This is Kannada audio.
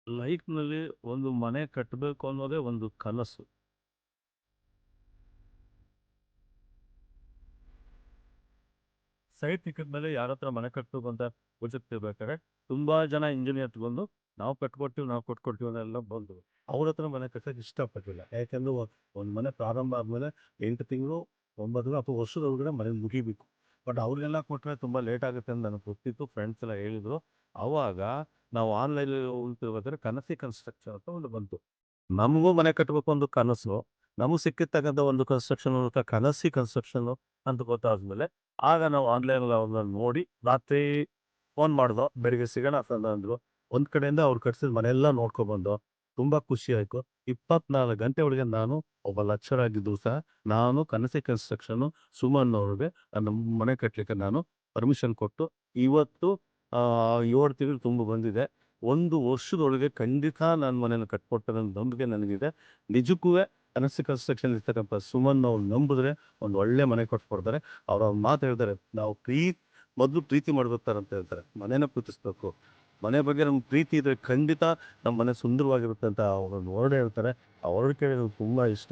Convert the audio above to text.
ಲೈಫ್‌ನಲ್ಲಿ ಒಂದು ಮನೆ ಕಟ್ಟಬೇಕು ಅನ್ನೋದೇ ಒಂದು ಕನಸು. ಸೈಟ್ ಸಿಕ್ಕಿದ ಮೇಲೆ ಯಾರ ಹತ್ರ ಮನೆ ಕಟ್ಟಬೇಕು ಅಂತ ಹುಡುಕ್ತಿರ್ಬೇಕಾದ್ರೆ ತುಂಬಾ ಜನ ಇಂಜಿನಿಯರ್ಸ್ ಬಂದು ನಾವು ಕಟ್ಕೊಡ್ತೀವಿ, ನಾವು ಕೊಟ್ಕೊಡ್ತೀವಿ ಅಂತೆಲ್ಲ ಬಂದ್ರು. ಅವ್ರ ಹತ್ರ ಮನೆ ಕಟ್ಟಕ್ಕೆ ಇಷ್ಟಪಟ್ಟಿಲ್ಲ. ಯಾಕೆಂದ್ರೆ ಒಂದು ಮನೆ ಪ್ರಾರಂಭ ಆದ್ಮೇಲೆ 8 ತಿಂಗಳು, 9 ತಿಂಗಳು ಅಥವಾ ವರ್ಷದೊಳಗಡೆ ಮನೆ ಮುಗಿಬೇಕು. ಬಟ್ ಅವ್ರಿಗೆಲ್ಲ ಕೊಟ್ರೆ ತುಂಬಾ ಲೇಟ್ ಆಗುತ್ತೆ ಅಂತ ನನಗೆ ಗೊತ್ತಿತ್ತು. ಫ್ರೆಂಡ್ಸ್ ಎಲ್ಲ ಹೇಳಿದ್ರು. ಅವಾಗ ನಾವು ಆನ್‌ಲೈನಲ್ಲಿ ಹೋಗ್ತಿರ್ಬೇಕಾದ್ರೆ ಕನಸಿ ಕನ್ಸ್ಟ್ರಕ್ಷನ್ ಅಂತ ಒಂದು ಬಂತು. ನಮಗೂ ಮನೆ ಕಟ್ಟಬೇಕು ಒಂದು ಕನಸು. ನಮಗೆ ಸಿಕ್ಕಿರ್ತಕ್ಕಂಥ ಒಂದು ಕನ್ಸ್ಟ್ರಕ್ಷನ್ ಕನಸಿ ಕನ್ಸ್ಟ್ರಕ್ಷನ್ ಅಂತ ಗೊತ್ತಾದ್ಮೇಲೆ ಆಗ ನಾವು ಆನ್‌ಲೈನಲ್ಲಿ ಅವ್ರನ್ನ ನೋಡಿ ರಾತ್ರಿ ಫೋನ್ ಮಾಡ್ದೋ, ಬೆಳಿಗ್ಗೆ ಸಿಗೋಣ ಅಂತ ಅಂದ್ರು. ಒಂದ್ ಕಡೆಯಿಂದ ಅವ್ರು ಕಟ್ಸಿದ ಮನೆಯೆಲ್ಲ ನೋಡ್ಕೊಬಂದು ತುಂಬಾ ಖುಷಿ ಆಯ್ತು. 24 ಗಂಟೆ ಒಳಗೆ ನಾನು ಒಬ್ಬ ಲೆಕ್ಚರರ್ ಆಗಿದ್ರು ಸಹ ನಾನು ಕನಸಿ ಕನ್ಸ್ಟ್ರಕ್ಷನ್ ಸುಮನ್ ಅವ್ರಿಗೆ ನನ್ನ ಮನೆ ಕಟ್ಟಲಿಕ್ಕೆ ನಾನು ಪರ್ಮಿಷನ್ ಕೊಟ್ಟು ಇವತ್ತು 7 ತಿಂಗಳು ತುಂಬ ಬಂದಿದೆ. 1 ವರ್ಷದೊಳಗೆ ಖಂಡಿತ ನಾನು ಮನೆನ ಕಟ್ಕೊಡ್ತೇನೆ ಅನ್ನೋ ನಂಬಿಕೆ ನನಗಿದೆ. ನಿಜಕ್ಕೂವೆ ಕನಸಿ ಕನ್ಸ್ಟ್ರಕ್ಷನ್ ಇರ್ತಕ್ಕಂಥ ಸುಮನ್ ಅವ್ರು ನಂಬಿದ್ರೆ ಒಂದು ಒಳ್ಳೆ ಮನೆ ಕಟ್ಕೊಡ್ತಾರೆ. ಅವ್ರು ಒಂದು ಮಾತು ಹೇಳ್ತಾರೆ, ನಾವು ಮೊದಲು ಪ್ರೀತಿ ಮಾಡ್ಬೇಕು ಅಂತ ಹೇಳ್ತಾರೆ. ಮನೇನ ಪ್ರೀತಿಸ್ಬೇಕು. ಮನೆ ಬಗ್ಗೆ ನಮ್ಗೆ ಪ್ರೀತಿ ಇದ್ರೆ ಖಂಡಿತ ನಮ್ಮ ಮನೆ ಸುಂದರವಾಗಿರುತ್ತೆ ಅಂತ ಅವ್ರೊಂದು ವರ್ಡ್ ಹೇಳ್ತಾರೆ. ಆ ವರ್ಡ್ ಕೇಳಿ ನಂಗೆ ತುಂಬ ಇಷ್ಟ.